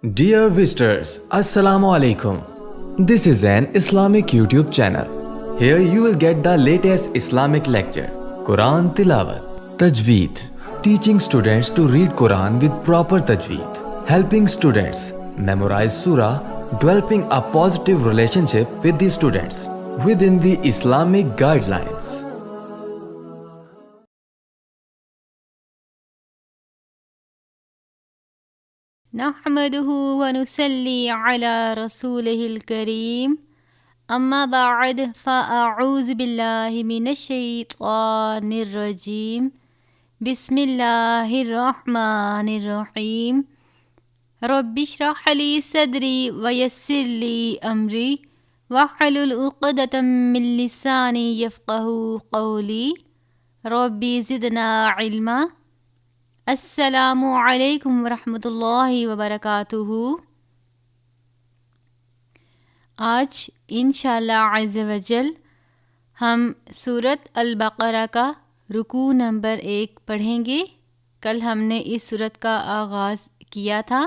Dear visitors, Assalamu alaikum. This is an Islamic YouTube channel. Here you will get the latest Islamic lecture, Quran Tilawat, Tajweed, teaching students to read Quran with proper Tajweed, helping students memorize Surah, developing a positive relationship with the students within the Islamic guidelines. نحمده ونصلي على رسوله الكريم اما بعد فاعوذ بالله من الشيطان الرجيم بسم الله الرحمن الرحيم رب اشرح لي صدري ويسر لي امري واحلل عقدة من لساني يفقهوا قولي رب زدنا علما. السلام علیکم ورحمۃ اللہ وبرکاتہ. آج انشاءاللہ عز وجل ہم سورۃ البقرہ کا رکوع نمبر 1 پڑھیں گے. کل ہم نے اس سورت کا آغاز کیا تھا.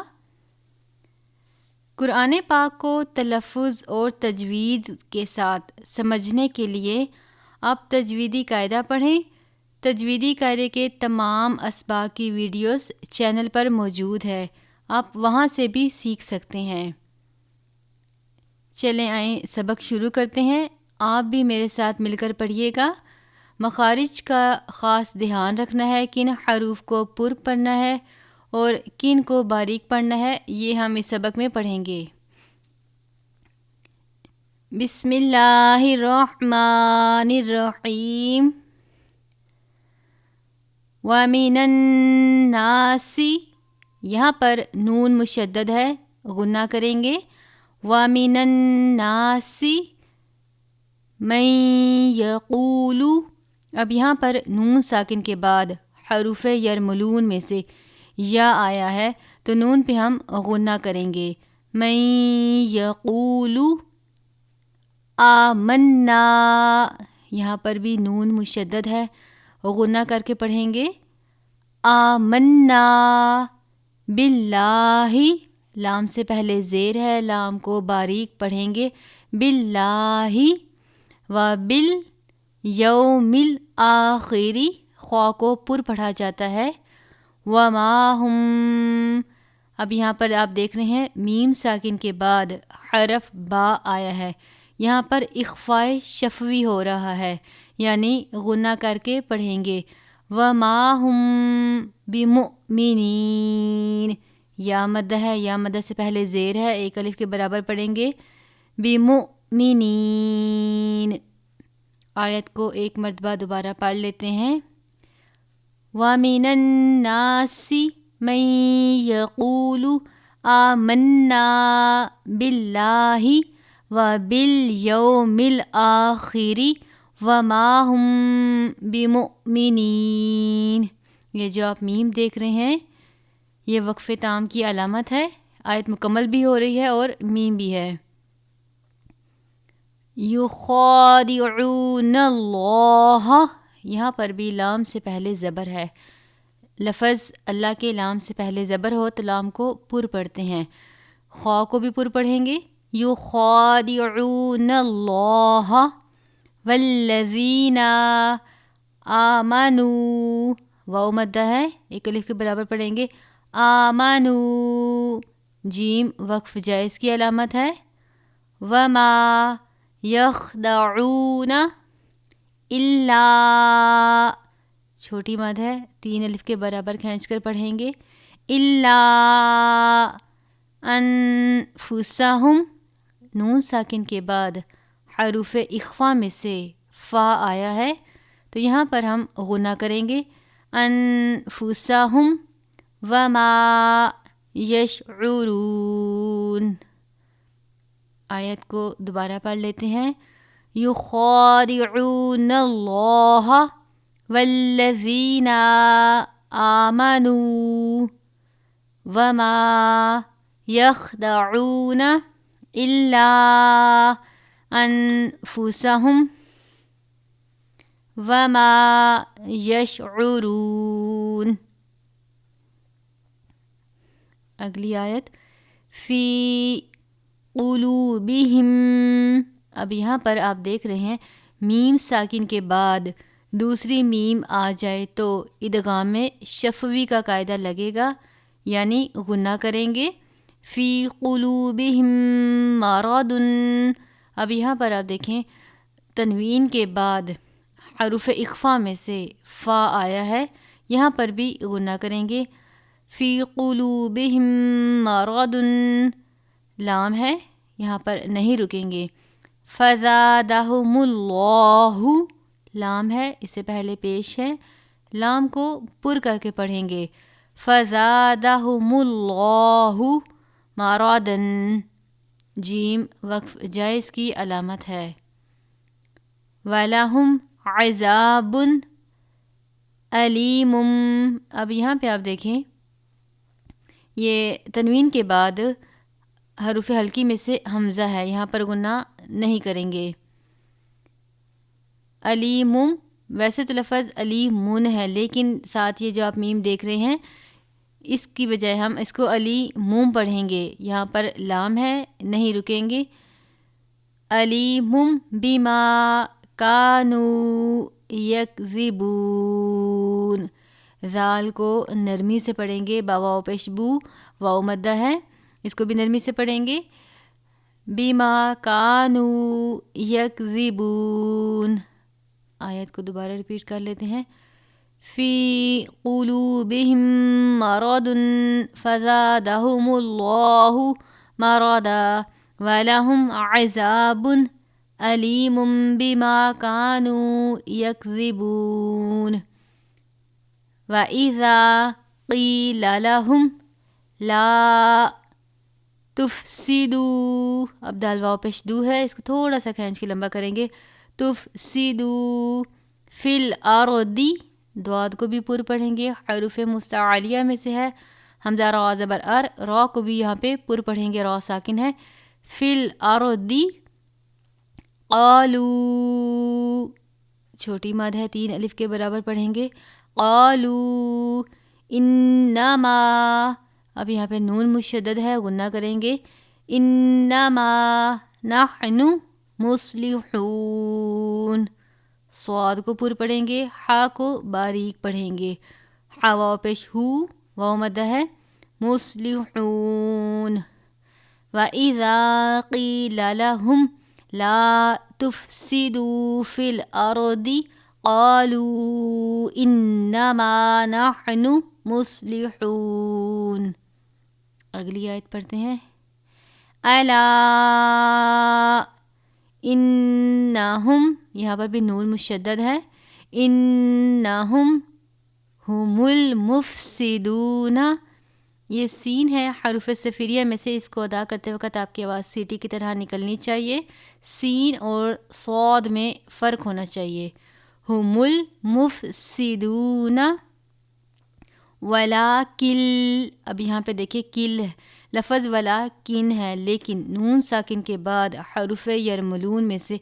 قرآن پاک کو تلفظ اور تجوید کے ساتھ سمجھنے کے لیے آپ تجویدی قاعدہ پڑھیں. تجویدی قاعدے کے تمام اسباق کی ویڈیوز چینل پر موجود ہے، آپ وہاں سے بھی سیکھ سکتے ہیں. چلیں آئیں سبق شروع کرتے ہیں. آپ بھی میرے ساتھ مل کر پڑھیے گا. مخارج کا خاص دھیان رکھنا ہے، کن حروف کو پر پڑھنا ہے اور کن کو باریک پڑھنا ہے، یہ ہم اس سبق میں پڑھیں گے. بسم اللہ الرحمن الرحیم. وَمِنَ النَّاسِ، یہاں پر نون مشدد ہے، غنہ کریں گے. وَمِنَ النَّاسِ مَن يَقُولُ، اب یہاں پر نون ساکن کے بعد حروف یرملون میں سے یا آیا ہے تو نون پہ ہم غنہ کریں گے. مَن يَقُولُ آمنا، یہاں پر بھی نون مشدد ہے، غنہ کر کے پڑھیں گے. آمنا باللہ، لام سے پہلے زیر ہے، لام کو باریک پڑھیں گے. باللہ وبالیوم الآخر، خوا کو پر پڑھا جاتا ہے. وما ہم، اب یہاں پر آپ دیکھ رہے ہیں میم ساکن کے بعد حرف با آیا ہے، یہاں پر اخفاء شفوی ہو رہا ہے، یعنی غنہ کر کے پڑھیں گے. وما ہم بمؤمنین، یا مدہ ہے، یا مدہ سے پہلے زیر ہے، ایک الف کے برابر پڑھیں گے. بمؤمنین. آیت کو ایک مرتبہ دوبارہ پڑھ لیتے ہیں. وَمِنَ النَّاسِ مَن يَقُولُ آمَنَّا بِاللَّهِ وَبِالْيَوْمِ الْآخِرِ وَمَا هُم بِمُؤْمِنِينَ. یہ جو آپ میم دیکھ رہے ہیں یہ وقف تام کی علامت ہے. آیت مکمل بھی ہو رہی ہے اور میم بھی ہے. یخادعون اللہ، یہاں پر بھی لام سے پہلے زبر ہے. لفظ اللہ کے لام سے پہلے زبر ہو تو لام کو پر پڑھتے ہیں، خوا کو بھی پر پڑھیں گے. یخادعون اللہ والذین آمنوا، واو مدہ ہے، ایک الف کے برابر پڑھیں گے. آمنوا، جیم وقف جائز کی علامت ہے. وما یخدعون الا، چھوٹی مد ہے، 3 الف کے برابر کھینچ کر پڑھیں گے. الا انفسہم، نون ساکن کے بعد حروف اخفاء میں سے فا آیا ہے تو یہاں پر ہم غنہ کریں گے. انفسہم وما یشعرون. آیت کو دوبارہ پڑھ لیتے ہیں. یخادعون اللہ والذین آمنوا وما یخدعون الا انفسہم وما یشعرون. اگلی آیت. فی قلوبہم. اب یہاں پر آپ دیکھ رہے ہیں میم ساکن کے بعد دوسری میم آ جائے تو ادغام میں شفوی کا قاعدہ لگے گا، یعنی غنہ کریں گے. فی قلوبہم مرض. اب یہاں پر آپ دیکھیں تنوین کے بعد حروف اخفا میں سے فا آیا ہے، یہاں پر بھی غنہ کریں گے. فی قلوبہم مرض. لام ہے، یہاں پر نہیں رکیں گے. فزادہم اللہ. لام ہے، اس سے پہلے پیش ہے، لام کو پر کر کے پڑھیں گے. فزادہم اللہ مرضا. جیم وقف جائز کی علامت ہے. وَلَهُمْ عَذَابٌ علیم. اب یہاں پہ آپ دیکھیں یہ تنوین کے بعد حروف ہلکی میں سے حمزہ ہے، یہاں پر غنہ نہیں کریں گے. علیم، ویسے تو لفظ علیمون ہے، لیکن ساتھ یہ جو آپ میم دیکھ رہے ہیں اس کی بجائے ہم اس کو علیموم پڑھیں گے. یہاں پر لام ہے، نہیں رکیں گے. علیم بما کانوا یکذبون. ذال کو نرمی سے پڑھیں گے، با واو پیش بو، واو مدہ ہے، اس کو بھی نرمی سے پڑھیں گے. بما کانوا یکذبون. آیت کو دوبارہ ریپیٹ کر لیتے ہیں. فی قلوبہم مرض فزادہم اللہ مرضا ولہم عذاب علیم بما کانوا یکذبون. وَإِذَا قِیلَ لَهُمْ لا تفسدوا. اب دال واو پیش دو ہے، اس کو تھوڑا سا کھینچ کے لمبا کریں گے. تفسدوا فی الارض. دواد کو بھی پر پڑھیں گے، حروف مستعلیہ میں سے ہے. حمزہ را زبر ار، را کو بھی یہاں پہ پر پڑھیں گے، را ساکن ہے. فی الارض. قالو، چھوٹی مد ہے، 3 الف کے برابر پڑھیں گے. قالو انما. اب یہاں پہ نون مشدد ہے، غنہ کریں گے. انما نحن مصلحون. صاد کو پر پڑھیں گے، حا کو باریک پڑھیں گے. حا واو پیش ہو، واو مدہ ہے. مصلحون. وَإِذَا قِيلَ لَهُمْ لَا تُفْسِدُوا فِي الْأَرْضِ قَالُوا إِنَّمَا نَحْنُ مُصْلِحُونَ. اگلی آیت پڑھتے ہیں. أَلَا إِنَّهُمْ. یہاں پر بھی نون مشدد ہے. إِنَّهُمْ هُمُ الْمُفْسِدُونَ. یہ سین ہے، حروف صفریہ میں سے اس کو ادا کرتے وقت آپ کی آواز سیٹی کی طرح نکلنی چاہیے. سین اور صاد میں فرق ہونا چاہیے. ہم المفسدون. ولاکل. اب یہاں پہ دیکھیں کل لفظ ولاکن ہے، لیکن نون ساکن کے بعد حروف یرملون میں سے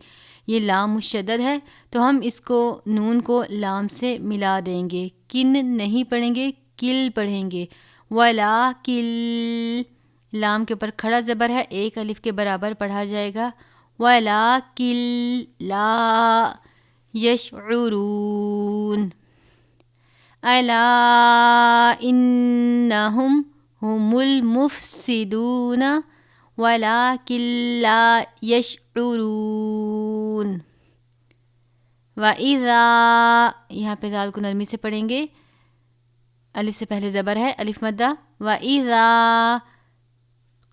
یہ لام مشدد ہے، تو ہم اس کو نون کو لام سے ملا دیں گے. کن نہیں پڑھیں گے، کل پڑھیں گے. ولاکل. لام کے اوپر کھڑا زبر ہے، 1 الف کے برابر پڑھا جائے گا. ولاکل لا یشعرون. الا انہم ہم المفسدون ولاکن لا یشعرون. وَإِذَا. یہاں پہ ذال کو نرمی سے پڑھیں گے، الف سے پہلے زبر ہے، الف مدہ. وَإِذَا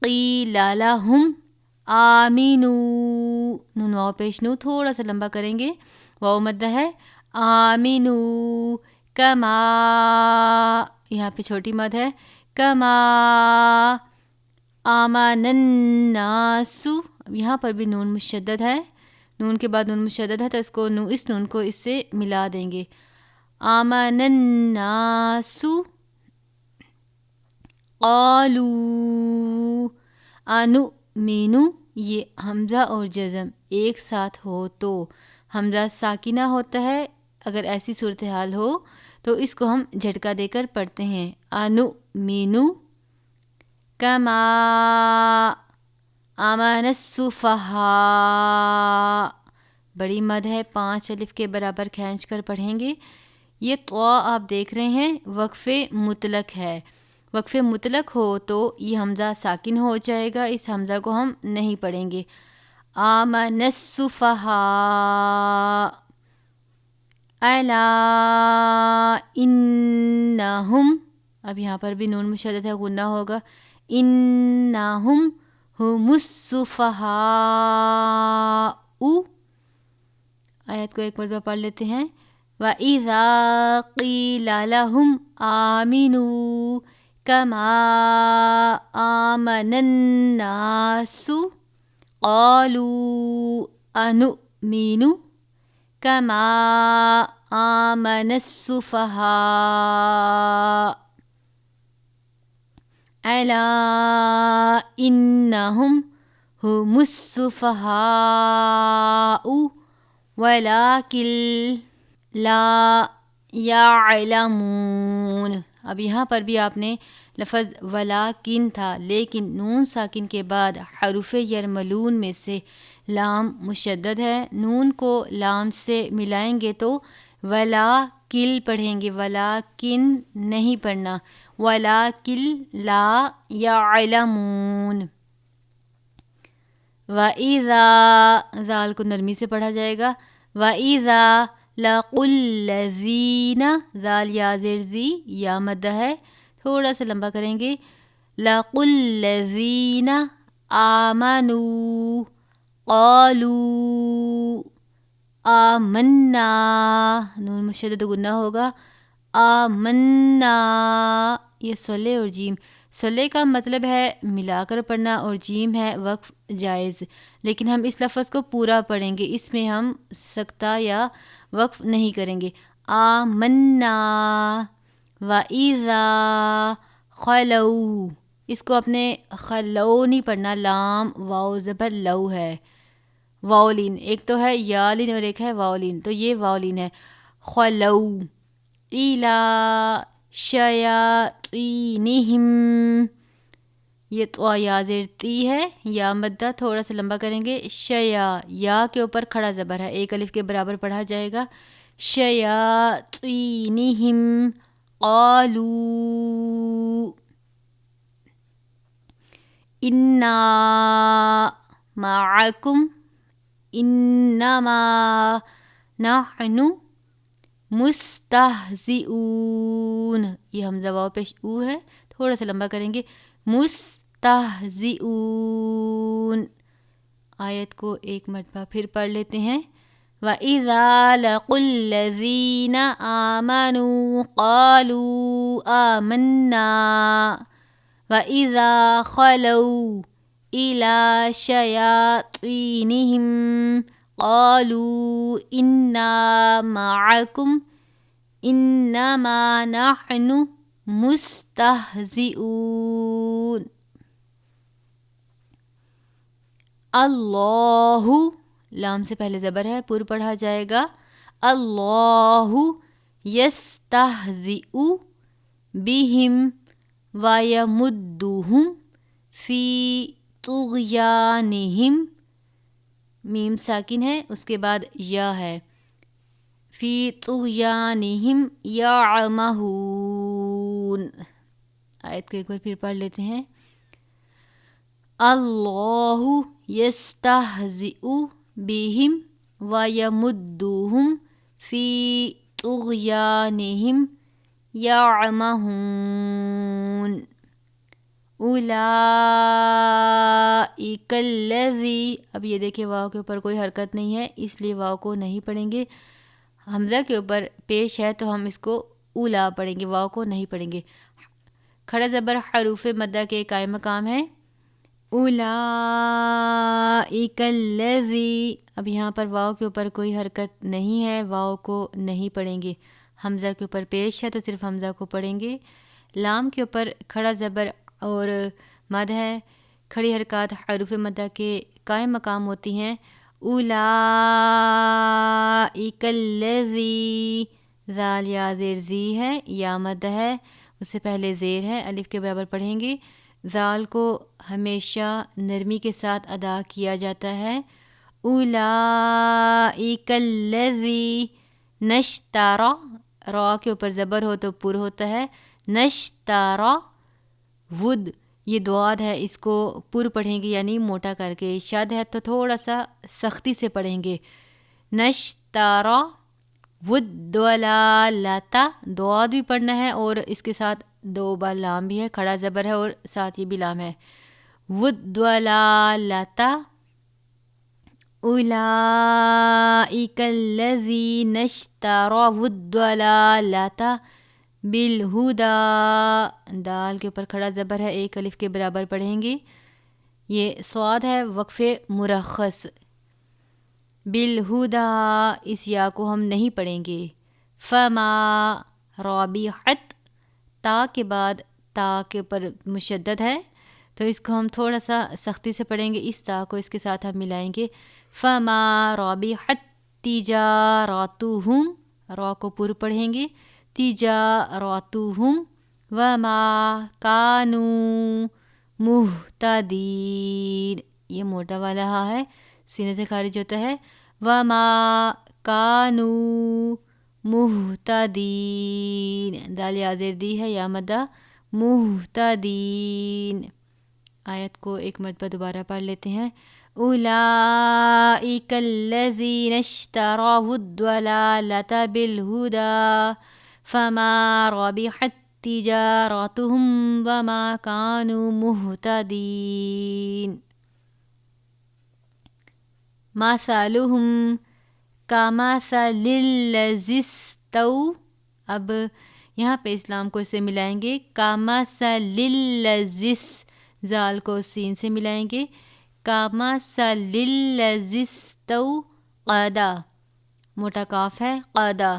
قِيلَ لَهُمْ آمِنُوا. نون واو پیش نو تھوڑا سا لمبا کریں گے، واو مدہ ہے. آمِنُوا کما. یہاں پہ چھوٹی مد ہے. کما آمن الناس. یہاں پر بھی نون مشدد ہے، نون کے بعد نون مشدد ہے، تو اس نون کو اس سے ملا دیں گے. آمن الناس. قالوا انؤمن. یہ حمزہ اور جزم ایک ساتھ ہو تو حمزہ ساکنہ ہوتا ہے، اگر ایسی صورتحال ہو تو اس کو ہم جھٹکا دے کر پڑھتے ہیں. انؤمن کما آمن السفہاء، بڑی مد ہے، 5 الف کے برابر کھینچ کر پڑھیں گے۔ یہ طوا آپ دیکھ رہے ہیں وقف مطلق ہے، وقف مطلق ہو تو یہ حمزہ ساکن ہو جائے گا، اس حمزہ کو ہم نہیں پڑھیں گے۔ آمن السفہاء الا انہم، اب یہاں پر بھی نون مشدد ہے، غنہ ہوگا، انہم ہم السفہاء۔ آیت کو ایک مرتبہ پڑھ لیتے ہیں۔ وَإِذَا قِيلَ لَهُمْ آمِنُوا كَمَا آمَنَ النَّاسُ قَالُوا أَنُؤْمِنُ كَمَا آمَنَ السُّفَهَاءُ أَلَا إِنَّهُمْ هُمُ السُّفَهَاءُ وَلَكِنْ لَا يَعْلَمُونَ۔ اب یہاں پر بھی آپ نے لفظ ولیکن تھا، لیکن نون ساکن کے بعد حروف یرملون میں سے لام مشدد ہے، نون کو لام سے ملائیں گے تو ولاکل پڑھیں گے، ولاکن نہیں پڑھنا، ولاکن لا یعلمون۔ وَإِذَا، ذال کو نرمی سے پڑھا جائے گا، وَإِذَا لَقُوا الَّذِينَ، ذال یا زیر زی یا مدہ ہے، تھوڑا سا لمبا کریں گے، لَقُوا الَّذِينَ آمَنُوا قَالُوا آمَنَّا، نون مشدد غنہ ہوگا، آمَنَّا، یہ صلے اور جیم، صلے کا مطلب ہے ملا کر پڑھنا اور جیم ہے وقف جائز، لیکن ہم اس لفظ کو پورا پڑھیں گے، اس میں ہم سکتہ یا وقف نہیں کریں گے۔ آمَنَّا وَإِذَا خَلَوْا، اس کو اپنے خلو نہیں پڑھنا، لام واو زبر لو ہے، واولین، ایک تو ہے یالین اور ایک ہے واولین، تو یہ واولین ہے، خلو اِلیٰ شیاطینہم، یہ تو یا زیر تی ہے، یا مدہ تھوڑا سا لمبا کریں گے، یا کے اوپر کھڑا زبر ہے، ایک الف کے برابر پڑھا جائے گا، شیاطینہم قالوا انا معکم انما نحن مستہزئون، یہ حمزہ واو پیش او ہے، تھوڑا سا لمبا کریں گے، مستہزئون۔ آیت کو ایک مرتبہ پھر پڑھ لیتے ہیں۔ وَإِذَا لَقُوا الَّذِينَ آمَنُوا قَالُوا آمَنَّا وَإِذَا خَلَوْا إِلَىٰ شَيَاطِينِهِمْ قَالُوا إِنَّا مَعَكُمْ إِنَّمَا نَحْنُ مُسْتَهْزِئُونَ۔ اللہ، لام سے پہلے زبر ہے، پر پڑھا جائے گا، اللہ یستہزئ بہم ویمدہم فی طغیانہم، میم ساکن ہے، اس کے بعد یا ہے، فی طغیانہم یعمہون۔ آیت کو ایک بار پھر پڑھ لیتے ہیں۔ اللہ یستہزئ بہم ویمدہم فی طغیانہم یعمہون۔ اولئک الذی، اب یہ دیکھیں واو کے اوپر کوئی حرکت نہیں ہے، اس لیے واو کو نہیں پڑھیں گے، حمزہ کے اوپر پیش ہے تو ہم اس کو اولا پڑھیں گے، واو کو نہیں پڑھیں گے۔ کھڑا زبر حروف مدہ کے قائم مقام ہے، اولئک الذی، اب یہاں پر واو کے اوپر کوئی حرکت نہیں ہے، واو کو نہیں پڑھیں گے، حمزہ کے اوپر پیش ہے تو صرف حمزہ کو پڑھیں گے۔ لام کے اوپر کھڑا زبر اور مد ہے، کھڑی حرکات حروف مدہ کے قائم مقام ہوتی ہیں۔ اولئک الذی، ذال یا زیر زی ہے، یا مد ہے، اس سے پہلے زیر ہے، الف کے برابر پڑھیں گے، ذال کو ہمیشہ نرمی کے ساتھ ادا کیا جاتا ہے۔ اولئک الذی نشترا، را کے اوپر زبر ہو تو پر ہوتا ہے، نشترا ود یہ دعاد ہے، اس کو پر پڑھیں گے یعنی موٹا کر کے، شد ہے تو تھوڑا سا سختی سے پڑھیں گے، نشترا ود ولالتا، دعاد بھی پڑھنا ہے اور اس کے ساتھ دو بار لام بھی ہے، کھڑا زبر ہے اور ساتھ یہ بھی لام ہے، ود ولالتا اولئک الذین اشتروا الضلالۃ بالہدی، دال کے اوپر کھڑا زبر ہے، ایک الف کے برابر پڑھیں گے، یہ صاد ہے وقف مرخص، بالہدی اس یا کو ہم نہیں پڑھیں گے، فما رابحت، تا کے بعد تا کے اوپر مشدد ہے تو اس کو ہم تھوڑا سا سختی سے پڑھیں گے، اس تا کو اس کے ساتھ ہم ملائیں گے، فما رابحت تجاراتہم، را کو پر پڑھیں گے، تجاراتہم وما کانوا مہتدین، یہ موٹا والا ہا ہے، سینے سے خارج ہوتا ہے، وما کانوا مہتدین، دال یا زیر دی ہے یا مدہ، مہتدین۔ آیت کو ایک مرتبہ دوبارہ پڑھ لیتے ہیں، اولئک الذین اشتروا الضلالۃ بالہدی فما ربحت تجارتہم وما کانوا مہتدین، مثلہم کمثل الذی استووا، اب یہاں پہ اسلام کو اس سے ملائیں گے، کمثل الذی، زال کو سین سے ملائیں گے، کمثل الذی استوقد، موٹا کاف ہے، قدا،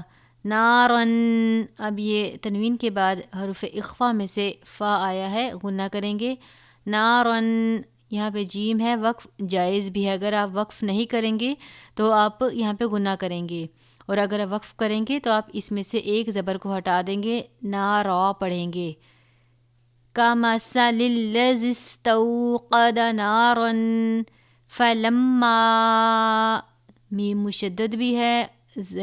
نارن، اب یہ تنوین کے بعد حروف اخفا میں سے فا آیا ہے، غنہ کریں گے، نارن، یہاں پہ جیم ہے، وقف جائز بھی ہے، اگر آپ وقف نہیں کریں گے تو آپ یہاں پہ غنہ کریں گے، اور اگر آپ وقف کریں گے تو آپ اس میں سے ایک زبر کو ہٹا دیں گے، نارا پڑھیں گے، کمثل الذی استوقد نارا فلما، میم مشدد بھی ہے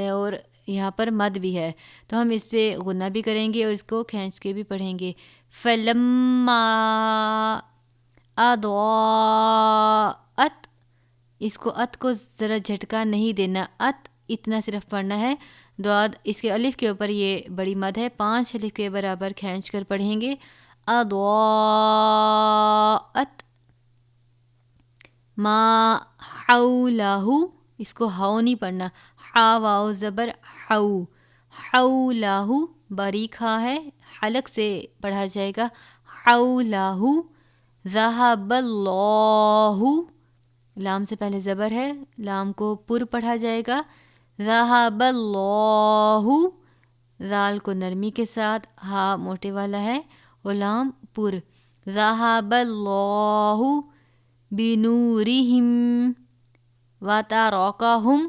اور یہاں پر مد بھی ہے تو ہم اس پہ غنہ بھی کریں گے اور اس کو کھینچ کے بھی پڑھیں گے، فلما اضاءت، اس کو ات کو ذرا جھٹکا نہیں دینا، ات اتنا صرف پڑھنا ہے، دعاد اس کے الف کے اوپر یہ بڑی مد ہے، 5 الف کے برابر کھینچ کر پڑھیں گے، اضاءت ما حولہ، اس کو ہاؤ نہیں پڑھنا، حا واؤ زبر حو، حولہ باریک ہا ہے، حلق سے پڑھا جائے گا، حولہ، ذہب اللہ، لام سے پہلے زبر ہے، لام کو پر پڑھا جائے گا، ذہب اللہ، ذال کو نرمی کے ساتھ، ہا موٹے والا ہے اور لام پر، ذہب اللہ بنورہم وترکہم،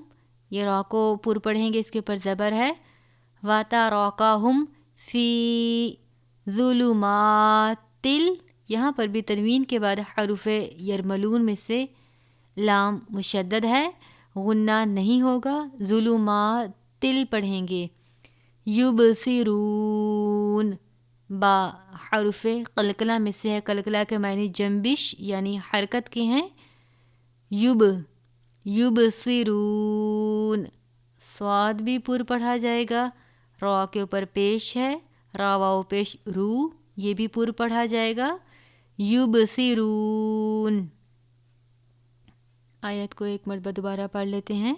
یہ را کو پر پڑھیں گے، اس کے اوپر زبر ہے، وترکہم فی ظلمات، یہاں پر بھی تنوین کے بعد حروف یرملون میں سے لام مشدد ہے، غنہ نہیں ہوگا، ظلمات پڑھیں گے، یبصرون، با حروف قلقلہ میں سے ہے، قلقلہ کے معنی جنبش یعنی حرکت کے ہیں، یبصرون، صاد بھی پر پڑھا جائے گا، را کے اوپر پیش ہے، را واو پیش رو، یہ بھی پر پڑھا جائے گا، یبصرون۔ آیت کو ایک مرتبہ دوبارہ پڑھ لیتے ہیں،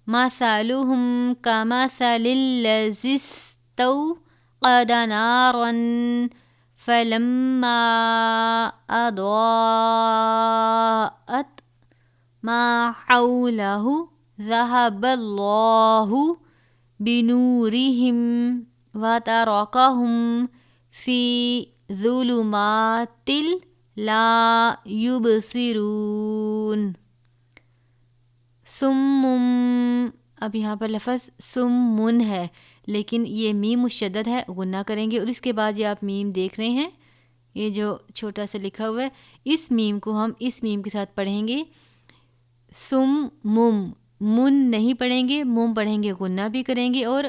مثلہم کمثل الذی استوقد نارا فلما اضاءت ما حولہ ذہب اللہ بنورہم وترکہم فی ظلمات لا یبصرون، سم، اب یہاں پر لفظ سمن ہے لیکن یہ میم مشدد ہے، غنہ کریں گے، اور اس کے بعد یہ آپ میم دیکھ رہے ہیں یہ جو چھوٹا سا لکھا ہوا ہے اس میم کو ہم اس میم کے ساتھ پڑھیں گے سم مم، من نہیں پڑھیں گے، مم پڑھیں گے، غنہ بھی کریں گے اور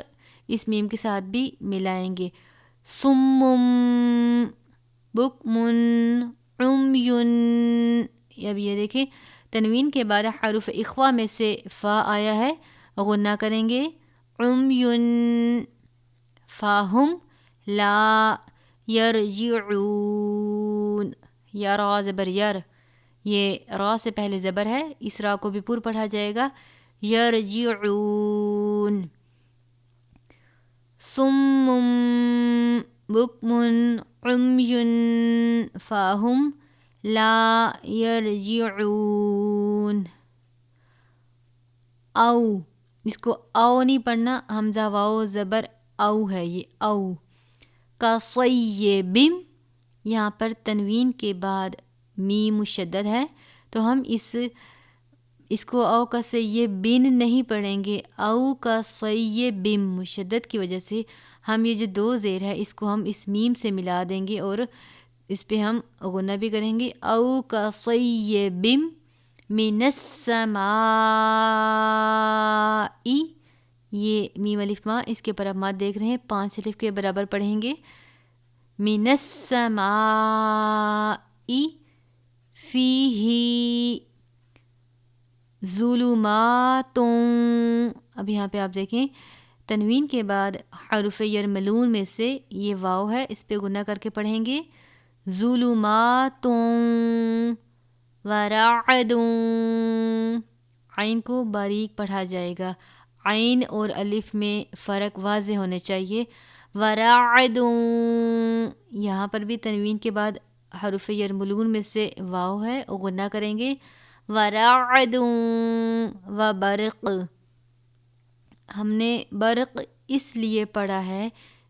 اس میم کے ساتھ بھی ملائیں گے. سمم بکمن عمیون. اب یہ دیکھیں تنوین کے بعد حروف اخوا میں سے فا آیا ہے، غنہ کریں گے عمیون فاہم لا یرجعون. یا را زبر یر، یہ را سے پہلے زبر ہے، اس را کو بھی پر پڑھا جائے گا یرجعون. صم بکم عمی فاہم لا یرجعون. او، اس کو او نہیں پڑھنا، حمزہ واو زبر او ہے، یہ او. کا صیب، یہاں پر تنوین کے بعد میم مشدد ہے تو ہم اس کو او کا صیبن نہیں پڑھیں گے. او کا صیبم، مشدد کی وجہ سے ہم یہ جو دو زیر ہے اس کو ہم اس میم سے ملا دیں گے اور اس پہ ہم غنہ بھی کریں گے. او کا صیبم من السماء، یہ میم الف ما، اس کے اوپر آپ ماد دیکھ رہے ہیں 5 الف کے برابر پڑھیں گے. من السماء فیہ ظلمات. اب یہاں پہ آپ دیکھیں تنوین کے بعد حرف یرملون میں سے یہ واو ہے، اس پہ گنہ کر کے پڑھیں گے ظلمات ورعد. عین کو باریک پڑھا جائے گا، عین اور الف میں فرق واضح ہونے چاہیے. ورعد، یہاں پر بھی تنوین کے بعد حرف یرملون میں سے واو ہے، غنہ کریں گے ورعد وبرق. ہم نے برق اس لیے پڑھا ہے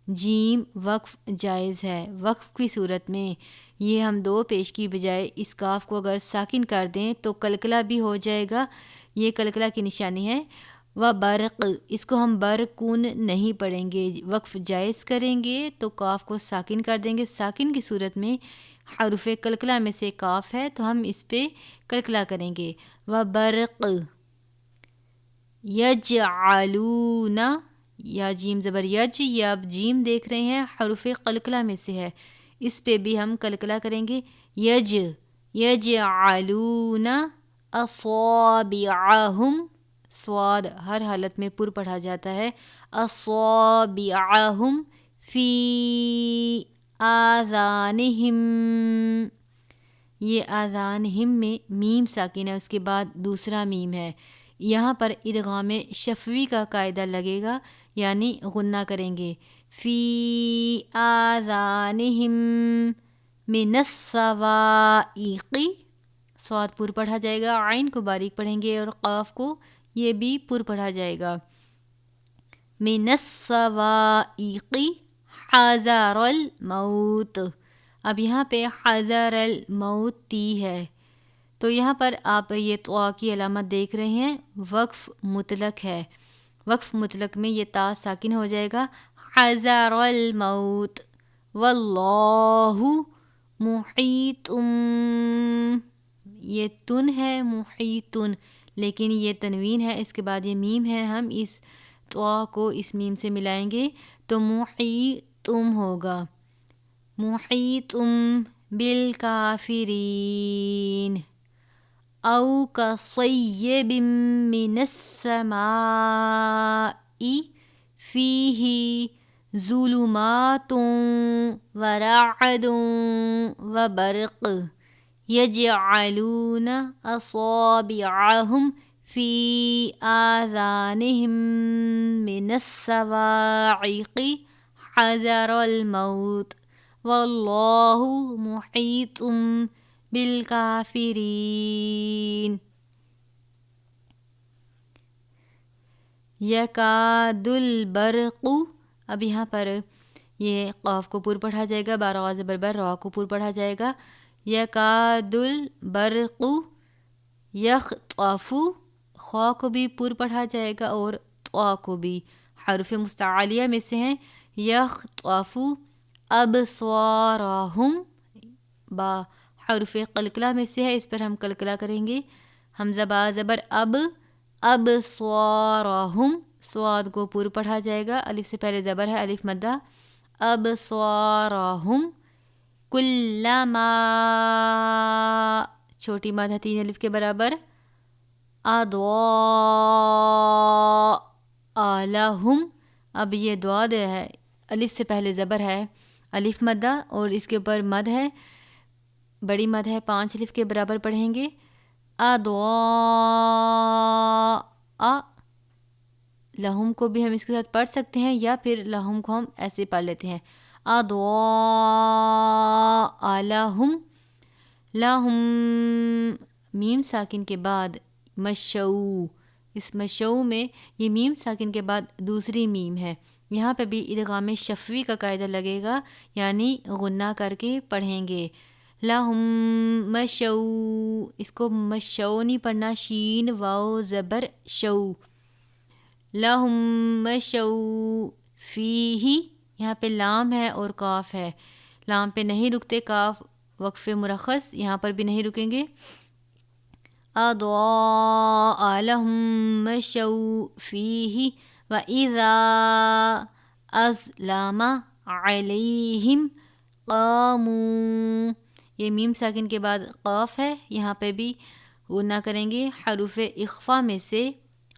جیم وقف جائز ہے، وقف کی صورت میں یہ ہم دو پیش کی بجائے اس کاف کو اگر ساکن کر دیں تو کلکلہ بھی ہو جائے گا، یہ کلکلہ کی نشانی ہے. وبرق، اس کو ہم برقن نہیں پڑھیں گے، وقف جائز کریں گے تو کاف کو ساکن کر دیں گے. ساکن کی صورت میں حرف کلکلہ میں سے کاف ہے تو ہم اس پہ کلکلہ کریں گے وبرق. یجعلون، یا جیم زبر یج، یا آپ جیم دیکھ رہے ہیں حرف قلقلہ میں سے ہے، اس پہ بھی ہم قلقلہ کریں گے یجعلون اصابعہم. صاد ہر حالت میں پر پڑھا جاتا ہے. اصابعہم فی آذانہم، یہ آذانہم میں میم ساکن ہے، اس کے بعد دوسرا میم ہے. یہاں پر ادغام شفوی کا قاعدہ لگے گا، یعنی غنہ کریں گے فی آذانہم من الصواعق. صاد پر پڑھا جائے گا، عین کو باریک پڑھیں گے اور قاف کو یہ بھی پر پڑھا جائے گا. من الصواعق حذر الموت. اب یہاں پہ حذر الموت تی ہے تو یہاں پر آپ یہ طا کی علامت دیکھ رہے ہیں، وقف مطلق ہے، وقف مطلق میں یہ تا ساکن ہو جائے گا حذر الموت. واللہ محیط، یہ تن ہے محیطن لیکن یہ تنوین ہے، اس کے بعد یہ میم ہے، ہم اس طا کو اس میم سے ملائیں گے تو محیطم ہوگا. محیطم بالکافرین. او کصیب من السماء فیہ ظلمات ورعد وبرق. یجعلون اصابعہم فی آذانہم من الصواعق حذر الموت واللہ محیط بالکافرین. یکاد البرق، اب یہاں پر یہ قاف کو پر پڑھا جائے گا، بارا زبر بر، را کو پر پڑھا جائے گا. یکاد البرق یخطف، خوا کو بھی پر پڑھا جائے گا اور طا کو بھی، حرف مستعلیہ میں سے ہیں. یخطف ابصارہم، با حرف قلقلہ میں سے ہے، اس پر ہم قلقلہ کریں گے. حمزہ با زبر اب، ابصارہم، صاد کو پور پڑھا جائے گا، الف سے پہلے زبر ہے، الف مدہ. ابصارہم، کلما، چھوٹی مد ہے 3 الف کے برابر. اضاء لہم، اب یہ دعا دے ہے، الف سے پہلے زبر ہے، الف مدہ اور اس کے اوپر مد ہے، بڑی مد ہے، 5 الف کے برابر پڑھیں گے. اضاء لہم کو بھی ہم اس کے ساتھ پڑھ سکتے ہیں، یا پھر لہم کو ہم ایسے پڑھ لیتے ہیں، اضاء لہم. لہم، میم ساکن کے بعد مشو، اس مشو میں یہ میم ساکن کے بعد دوسری میم ہے، یہاں پہ بھی ادغام شفوی کا قاعدہ لگے گا، یعنی غنہ کر کے پڑھیں گے. لہم مشو، اس کو مشو نہیں پڑھنا، شین واو زبر شو. لہم مشو فیہ، یہاں پہ لام ہے اور کاف ہے، لام پہ نہیں رکتے، کاف وقف مرخص، یہاں پر بھی نہیں رکیں گے. اضاء لہم مشو فیہ وَإِذَا أَظْلَمَ عَلَيْهِمْ قَامُوا، یہ میم ساکن کے بعد قاف ہے، یہاں پہ بھی غنہ کریں گے، حروف اخفا میں سے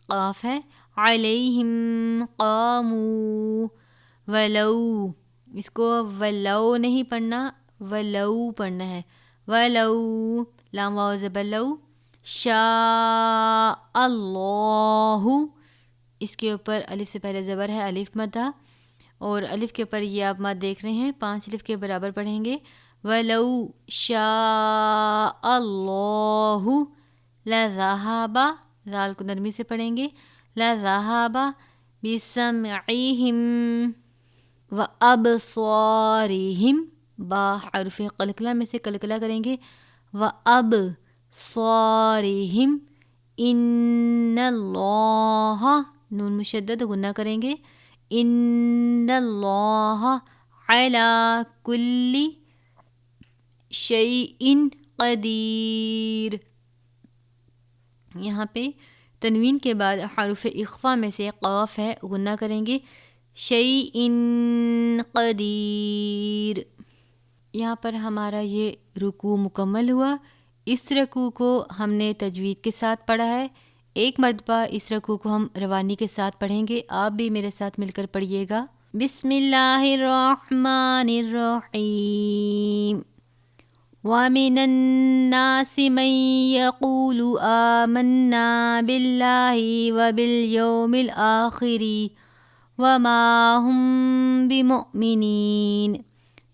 قاف ہے. علیہم قاموا، ولو، اس کو ولو نہیں پڑھنا، ولو پڑھنا ہے، ولو، لام واو زبر لو. شاء اللہ، اس کے اوپر الف سے پہلے زبر ہے، الف مدہ، اور الف کے اوپر یہ آپ مد دیکھ رہے ہیں، 5 الف کے برابر پڑھیں گے. وَلَوْ شَاءَ اللَّهُ لَذَهَبَ، ذال کو نرمی سے پڑھیں گے، لَذَهَبَ بِسَمْعِهِمْ وَأَبْصَارِهِمْ، با حرف قلقلہ میں سے قلقلہ کریں گے، وَأَبْصَارِهِمْ. اِنَّ اللَّهَ، نون مشدد غنہ کریں گے، اِنَّ اللَّهَ عَلَى كُلِّ شَيْءٍ قَدِيرٌ. یہاں پہ تنوین کے بعد حرف اخفا میں سے قاف ہے، غنہ کریں گے، شَيْءٍ قَدِيرٌ. یہاں پر ہمارا یہ رکوع مکمل ہوا. اس رکوع کو ہم نے تجوید کے ساتھ پڑھا ہے، ایک مرتبہ اس رکوع کو ہم روانی کے ساتھ پڑھیں گے، آپ بھی میرے ساتھ مل کر پڑھیے گا. بسم اللہ الرحمن الرحیم. وَمِنَ النَّاسِ مَن يَقُولُ آمَنَّا بِاللَّهِ وَبِالْيَوْمِ الْآخِرِ وَمَا هُمْ بِمُؤْمِنِينَ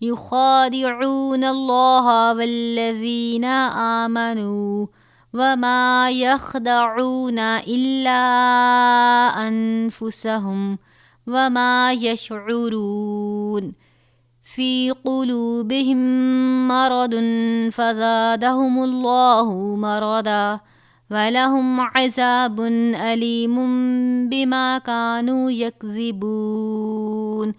يُخَادِعُونَ اللَّهَ وَالَّذِينَ آمَنُوا وَمَا يَخْدَعُونَ إِلَّا أَنفُسَهُمْ وَمَا يَشْعُرُونَ. فِي قُلُوبِهِم مَّرَضٌ فَزَادَهُمُ اللَّهُ مَرَضًا وَلَهُمْ عَذَابٌ أَلِيمٌ بِمَا كَانُوا يَكْذِبُونَ.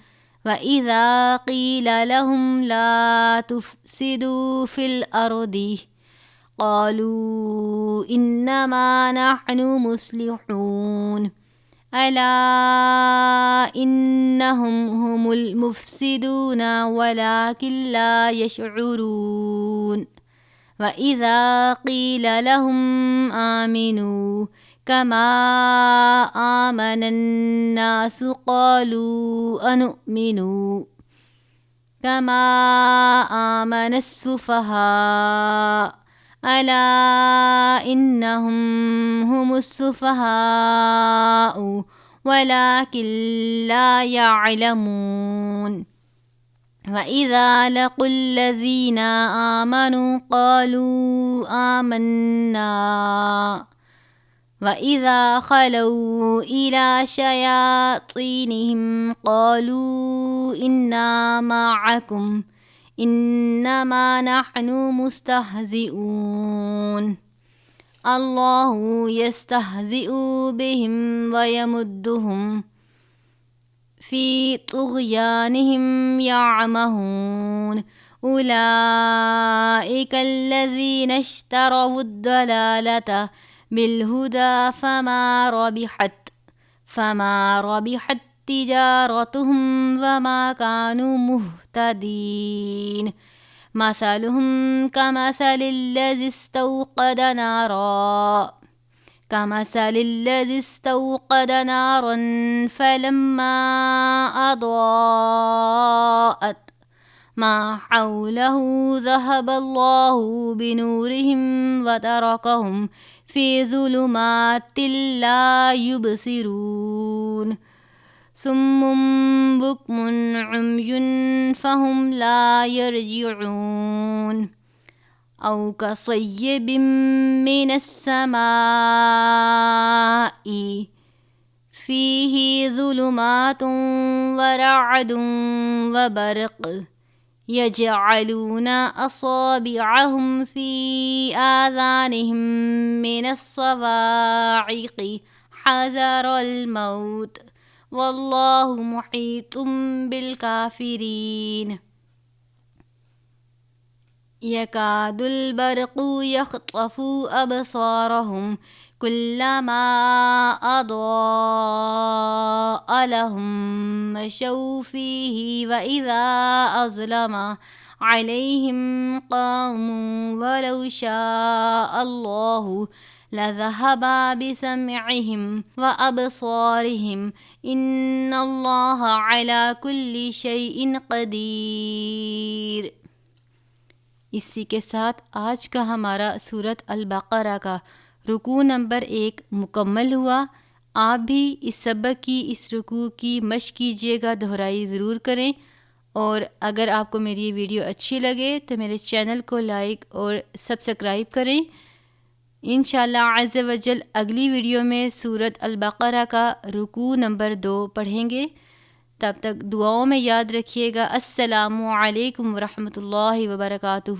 وَإِذَا قِيلَ لَهُمْ لَا تُفْسِدُوا فِي الْأَرْضِ قَالُوا إِنَّمَا نَحْنُ مُصْلِحُونَ أَلَا إِنَّهُمْ هُمُ الْمُفْسِدُونَ وَلَكِنْ لَا يَشْعُرُونَ. وَإِذَا قِيلَ لَهُمْ آمِنُوا كَمَا آمَنَ النَّاسُ قَالُوا أَنُؤْمِنُ كَمَا آمَنَ السُّفَهَاءُ أَلَا إِنَّهُمْ هُمُ السُّفَهَاءُ وَلَكِنْ لَا يَعْلَمُونَ. وَإِذَا لَقُوا الَّذِينَ آمَنُوا قَالُوا آمَنَّا وَإِذَا خَلَوْا إِلَى شَيَاطِينِهِمْ قَالُوا إِنَّا مَعَكُمْ إِنَّمَا نَحْنُ مُسْتَهْزِئُونَ. اللَّهُ يَسْتَهْزِئُ بِهِمْ وَيَمُدُّهُمْ فِي طُغْيَانِهِمْ يَعْمَهُونَ. أولئك الذين اشتروا الضلالة بالهدى فما ربحت تجارتهم وما كانوا مهتدين مثلهم كمثل الذي استوقد نارا فلما أضاءت ما حوله ذهب الله بنورهم وتركهم في ظلمات لا يبصرون صم بكم عمي فهم لا يرجعون أو كصيب من السماء فيه ظلمات ورعد وبرق يجعلون أصابعهم في آذانهم من الصواعق حذر الموت والله محيط بالكافرين يكاد البرق يخطف أبصارهم كلما أضاء لهم مشوا فيه وإذا أظلم عليهم قاموا ولو شاء الله لذهب بسمعهم وأبصارهم إن الله على كل شيء قدير۔ اسی کے ساتھ آج کا ہمارا سورۃ البقرہ کا رکوع نمبر 1 مکمل ہوا۔ آپ بھی اس سبق کی اس رکوع کی مشق کیجیے گا، دہرائی ضرور کریں، اور اگر آپ کو میری یہ ویڈیو اچھی لگے تو میرے چینل کو لائک اور سبسکرائب کریں۔ انشاءاللہ عز و جل اگلی ویڈیو میں سورۃ البقرہ کا رکوع نمبر 2 پڑھیں گے۔ تب تک دعاؤں میں یاد رکھیے گا۔ السلام علیکم ورحمۃ اللہ وبرکاتہ۔